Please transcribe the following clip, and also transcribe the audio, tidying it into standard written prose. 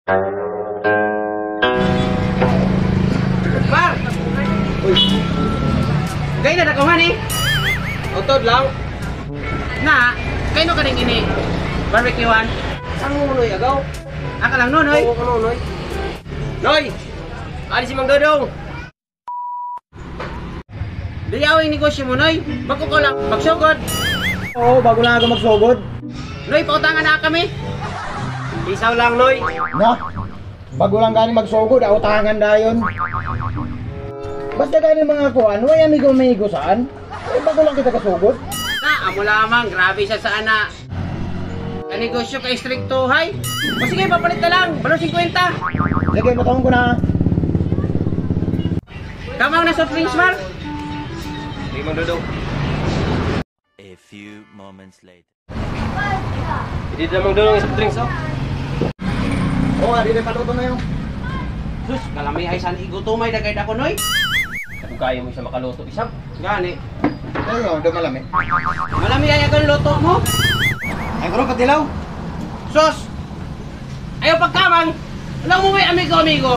Par! Uy! Gaya na nakuhan eh! Utod lang! Na, kayo ka rin ini? Barbecuean? Saan mo Noy agaw? Aka lang no, Noy? Oo ka no, Noy. Noy! Ali si Mang Dodong! Diyaw yung negosyo mo, Noy. Bago ko lang magsugod. Oo, bago lang ako magsugod. Noy, pautangan na kami. Isaw lang, Noy. Na, bago lang gani magsugod, utangan dayon. Basta gani mga kuan, way amigo-amigo saan? Eh, bago lang kita kasugod. Na, amo lamang. Grabe siya sa ana. Negosyo kay stricto, hay. O sige, papalit na lang. Balo 50. Sige, matawag ko na. Kamang na soft drinks, Mar. Hindi mo dudong. A few moments later. Hindi na mong dudong soft drinks, oh. Oo, di na paluto na yun. Sus, kalami ay san igutumay na kahit ako, Noy. Kung kaya mo siya makaluto, isang. Gani. Ayun, dumalami. Malami ay ako luto mo. Ay, kuro, patilaw. Sus! Ayaw pagkamang. Alam mo may amigo-amigo.